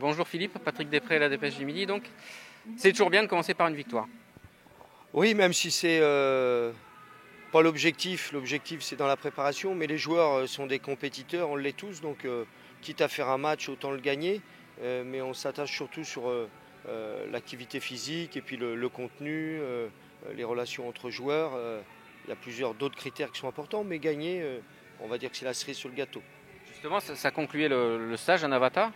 Bonjour Philippe, Patrick Després, la Dépêche du Midi. Donc, c'est toujours bien de commencer par une victoire. Oui, même si c'est pas l'objectif. L'objectif, c'est dans la préparation, mais les joueurs sont des compétiteurs, on l'est tous, donc quitte à faire un match, autant le gagner. Mais on s'attache surtout sur l'activité physique et puis le contenu, les relations entre joueurs. Il y a plusieurs d'autres critères qui sont importants, mais gagner, on va dire que c'est la cerise sur le gâteau. Justement, ça concluait le stage en Avatar.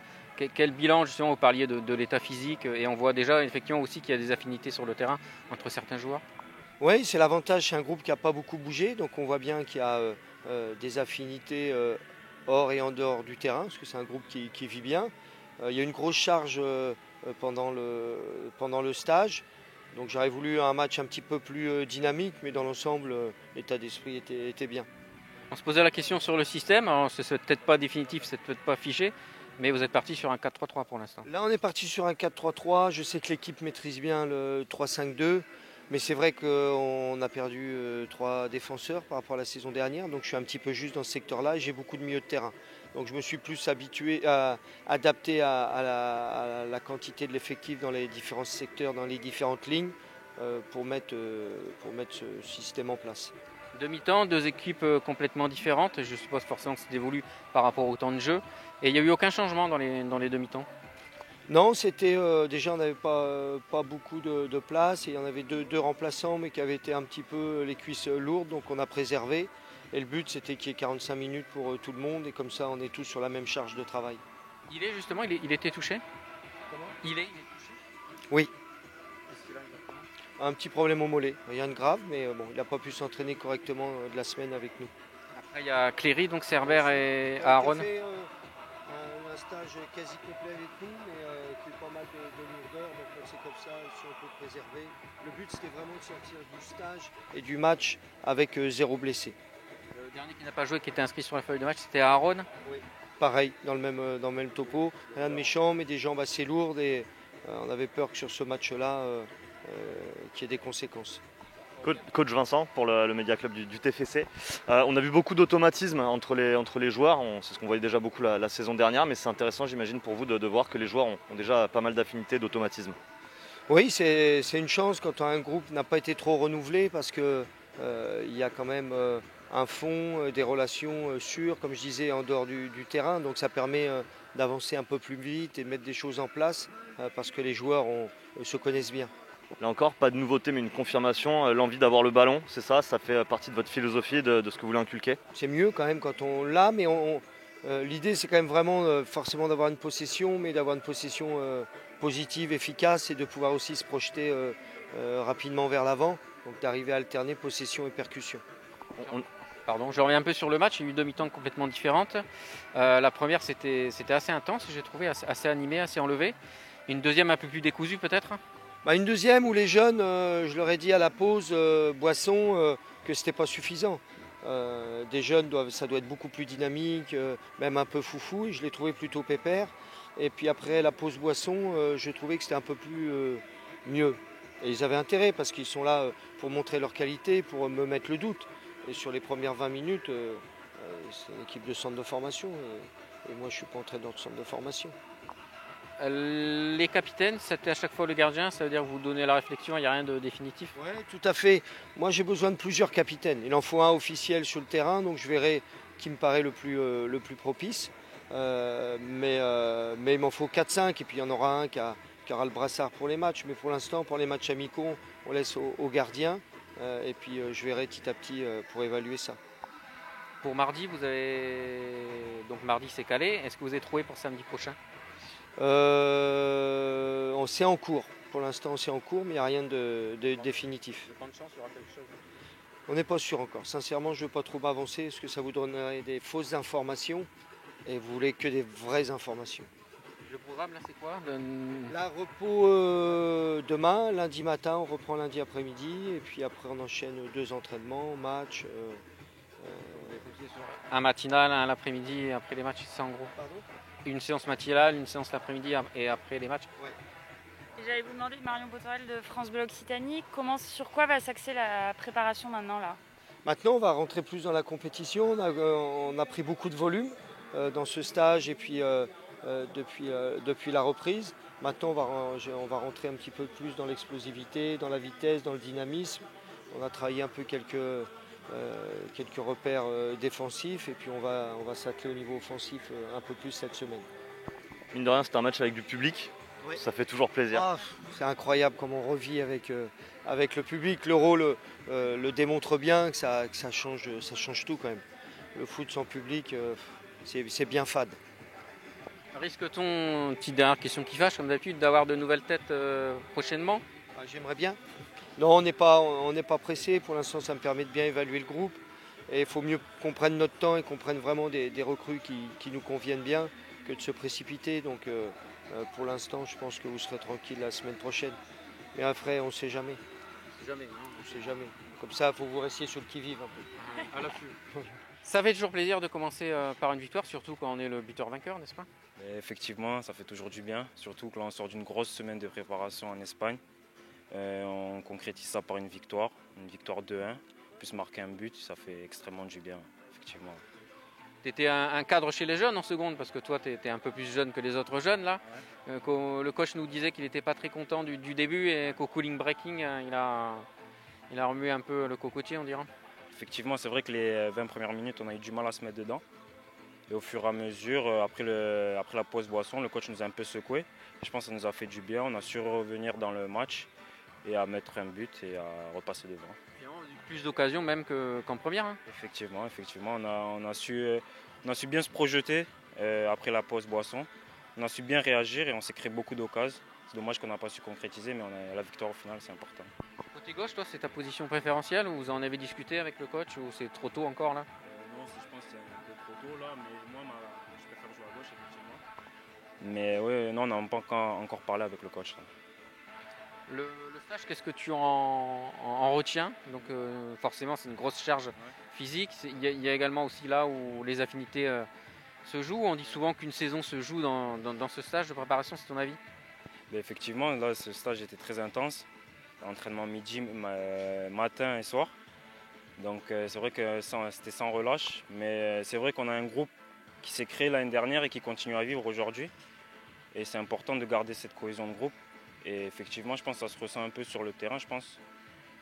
Quel bilan, justement, vous parliez de l'état physique et on voit déjà effectivement aussi qu'il y a des affinités sur le terrain entre certains joueurs. Oui, c'est l'avantage, c'est un groupe qui n'a pas beaucoup bougé, donc on voit bien qu'il y a des affinités hors et en dehors du terrain, parce que c'est un groupe qui vit bien. Il y a une grosse charge pendant le stage, donc j'aurais voulu un match un petit peu plus dynamique, mais dans l'ensemble, l'état d'esprit était bien. On se posait la question sur le système, alors c'est peut-être pas définitif, c'est peut-être pas figé, mais vous êtes parti sur un 4-3-3 pour l'instant. Là, on est parti sur un 4-3-3. Je sais que l'équipe maîtrise bien le 3-5-2. Mais c'est vrai qu'on a perdu 3 défenseurs par rapport à la saison dernière. Donc je suis un petit peu juste dans ce secteur-là et j'ai beaucoup de milieu de terrain. Donc je me suis plus adapté à la quantité de l'effectif dans les différents secteurs, dans les différentes lignes pour mettre ce système en place. Demi-temps, deux équipes complètement différentes. Je suppose forcément que c'est dévolu par rapport au temps de jeu. Et il n'y a eu aucun changement dans les demi-temps. Non, c'était déjà on n'avait pas beaucoup de place et il y en avait deux remplaçants mais qui avaient été un petit peu les cuisses lourdes, donc on a préservé. Et le but c'était qu'il y ait 45 minutes pour tout le monde et comme ça on est tous sur la même charge de travail. Il était touché. Comment ? Il est touché. Oui. Un petit problème au mollet, rien de grave, mais bon, il n'a pas pu s'entraîner correctement de la semaine avec nous. Après il y a Cléry, donc Cerbère et Aaron. Il a fait un stage quasi complet avec nous, mais qui a pas mal de lourdeur, donc c'est comme ça, si on peut préserver. Le but c'était vraiment de sortir du stage et du match avec 0 blessé. Le dernier qui n'a pas joué, qui était inscrit sur la feuille de match, c'était Aaron. Oui. Pareil, dans le même topo, rien de méchant, mais des jambes assez lourdes et on avait peur que sur ce match-là, qu'il y ait des conséquences. Coach Vincent pour le Média Club du TFC. On a vu beaucoup d'automatisme entre les joueurs, c'est ce qu'on voyait déjà beaucoup la saison dernière, mais c'est intéressant j'imagine pour vous de voir que les joueurs ont déjà pas mal d'affinités, d'automatisme. Oui, c'est une chance quand un groupe n'a pas été trop renouvelé parce qu'il y a quand même un fond, des relations sûres, comme je disais, en dehors du terrain, donc ça permet d'avancer un peu plus vite et de mettre des choses en place parce que les joueurs se connaissent bien. Là encore, pas de nouveauté, mais une confirmation, l'envie d'avoir le ballon, c'est ça fait partie de votre philosophie, de ce que vous voulez inculquer. C'est mieux quand même quand on l'a, mais l'idée c'est quand même vraiment forcément d'avoir une possession, mais d'avoir une possession positive, efficace et de pouvoir aussi se projeter rapidement vers l'avant, donc d'arriver à alterner possession et percussion. Pardon, je reviens un peu sur le match, il y a eu deux mi-temps complètement différentes. La première c'était assez intense, j'ai trouvé assez animé, assez enlevé. Une deuxième un peu plus décousue peut-être. Une deuxième où les jeunes, je leur ai dit à la pause, boisson, que c'était pas suffisant. Des jeunes, ça doit être beaucoup plus dynamique, même un peu foufou, et je les trouvais plutôt pépères. Et puis après la pause boisson, je trouvais que c'était un peu plus mieux. Et ils avaient intérêt parce qu'ils sont là pour montrer leur qualité, pour me mettre le doute. Et sur les premières 20 minutes, c'est une équipe de centre de formation. Et moi, je ne suis pas entraîneur de centre de formation. Les capitaines, c'était à chaque fois le gardien, ça veut dire que vous donnez la réflexion, il n'y a rien de définitif. Oui, tout à fait. Moi, j'ai besoin de plusieurs capitaines. Il en faut un officiel sur le terrain, donc je verrai qui me paraît le plus propice. Mais il m'en faut 4-5, et puis il y en aura un qui aura le brassard pour les matchs. Mais pour l'instant, pour les matchs amicaux, on laisse aux gardiens. Et puis je verrai petit à petit pour évaluer ça. Pour mardi, donc mardi c'est calé. Est-ce que vous avez trouvé pour samedi prochain ? C'est en cours. Pour l'instant, c'est en cours, mais il n'y a rien de définitif. Pas de chance, il y aura quelque chose. On n'est pas sûr encore. Sincèrement, je ne veux pas trop m'avancer parce que ça vous donnerait des fausses informations et vous voulez que des vraies informations. Le programme, là, c'est quoi Là, repos demain, lundi matin, on reprend lundi après-midi et puis après, on enchaîne 2 entraînements, match. Un matinal, un l'après-midi, et après les matchs, c'est ça en gros. Pardon ? Une séance matinale, une séance l'après-midi et après les matchs. Ouais. Et j'allais vous demander, Marion Botorel de France Bleu Occitanie, sur quoi va s'axer la préparation maintenant là ? Maintenant, on va rentrer plus dans la compétition. On a pris beaucoup de volume dans ce stage et puis depuis la reprise. Maintenant, on va rentrer un petit peu plus dans l'explosivité, dans la vitesse, dans le dynamisme. On a travaillé un peu quelques repères défensifs et puis on va s'atteler au niveau offensif un peu plus cette semaine. Mine de rien, c'est un match avec du public. Oui. Ça fait toujours plaisir. C'est incroyable comme on revit avec le public. L'Euro le démontre bien que ça change tout quand même. Le foot sans public, c'est bien fade. Risque-t-on, petite dernière question qui fâche comme d'habitude, d'avoir de nouvelles têtes prochainement? J'aimerais bien. Non, on n'est pas pressé. Pour l'instant, ça me permet de bien évaluer le groupe. Et il faut mieux qu'on prenne notre temps et qu'on prenne vraiment des recrues qui nous conviennent bien que de se précipiter. Donc pour l'instant, je pense que vous serez tranquille la semaine prochaine. Mais après, on ne sait jamais. On ne sait jamais. Comme ça, il faut vous rester sur le qui-vive un peu. À l'affût. Ça fait toujours plaisir de commencer par une victoire, surtout quand on est le buteur vainqueur, n'est-ce pas? Et effectivement, ça fait toujours du bien, surtout que là on sort d'une grosse semaine de préparation en Espagne. On concrétise ça par une victoire 2-1, plus marquer un but, ça fait extrêmement du bien, effectivement. Tu étais un cadre chez les jeunes en seconde, parce que toi tu étais un peu plus jeune que les autres jeunes là. Ouais. Le coach nous disait qu'il n'était pas très content du début et qu'au cooling breaking, il a remué un peu le cocotier, on dirait. Effectivement, c'est vrai que les 20 premières minutes, on a eu du mal à se mettre dedans. Et au fur et à mesure, après la pause boisson, le coach nous a un peu secoué. Je pense que ça nous a fait du bien. On a su revenir dans le match et à mettre un but et à repasser devant. Et on a eu plus d'occasions même qu'en première. Hein. Effectivement, on a su bien se projeter après la pause boisson. On a su bien réagir et on s'est créé beaucoup d'occasions. C'est dommage qu'on n'a pas su concrétiser, mais la victoire au final, c'est important. Côté gauche, toi, c'est ta position préférentielle ou vous en avez discuté avec le coach ou c'est trop tôt encore là? Non, je pense que c'est un peu trop tôt là, mais moi, je préfère jouer à gauche, effectivement. Mais oui, non, on n'a pas encore parlé avec le coach. Là. Le stage, qu'est-ce que tu en retiens? Donc forcément, c'est une grosse charge physique. Il y a également aussi là où les affinités se jouent. On dit souvent qu'une saison se joue dans ce stage de préparation, c'est ton avis? Mais effectivement, là, ce stage était très intense. Entraînement midi, matin et soir. Donc c'est vrai que c'était sans relâche. Mais c'est vrai qu'on a un groupe qui s'est créé l'année dernière et qui continue à vivre aujourd'hui. Et c'est important de garder cette cohésion de groupe. Et effectivement, je pense que ça se ressent un peu sur le terrain, je pense.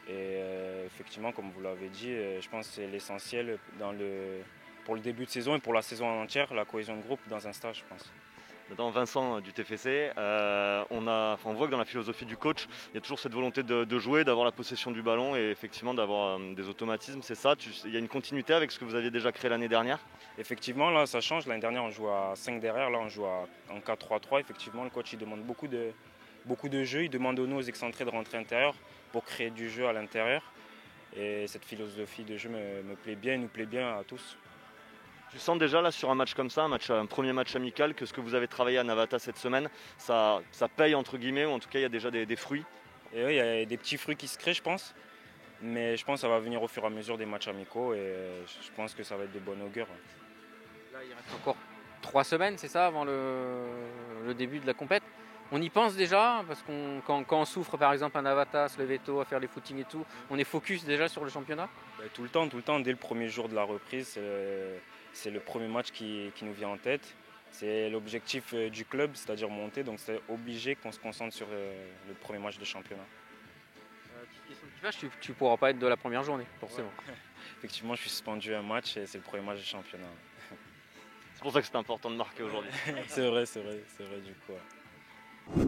Et effectivement, comme vous l'avez dit, je pense que c'est l'essentiel pour le début de saison et pour la saison entière, la cohésion de groupe dans un stage, je pense. Maintenant, Vincent du TFC, on voit que dans la philosophie du coach, il y a toujours cette volonté de jouer, d'avoir la possession du ballon et effectivement d'avoir des automatismes. C'est ça, il y a une continuité avec ce que vous aviez déjà créé l'année dernière? Effectivement, là ça change. L'année dernière, on joue à 5 derrière, là on joue en 4-3-3. Effectivement, le coach il demande beaucoup de jeux, il demande aux excentrés de rentrer intérieur pour créer du jeu à l'intérieur. Et cette philosophie de jeu me plaît bien et nous plaît bien à tous. Tu sens déjà là sur un match comme ça, un premier match amical, que ce que vous avez travaillé à Navata cette semaine, ça paye entre guillemets, ou en tout cas il y a déjà des fruits? Et oui, il y a des petits fruits qui se créent, je pense. Mais je pense que ça va venir au fur et à mesure des matchs amicaux et je pense que ça va être de bon augure. Là, il reste encore 3 semaines, c'est ça, avant le début de la compète. On y pense déjà, parce que quand on souffre par exemple à Navata, se lever tôt, à faire les footings et tout, on est focus déjà sur le championnat? Tout le temps, dès le premier jour de la reprise, c'est le premier match qui nous vient en tête. C'est l'objectif du club, c'est-à-dire monter, donc c'est obligé qu'on se concentre sur le premier match de championnat. Petite question qui fâche, tu ne pourras pas être de la première journée, forcément. Ouais. Effectivement, je suis suspendu un match et c'est le premier match de championnat. C'est pour ça que c'est important de marquer aujourd'hui. c'est vrai du coup. Ouais.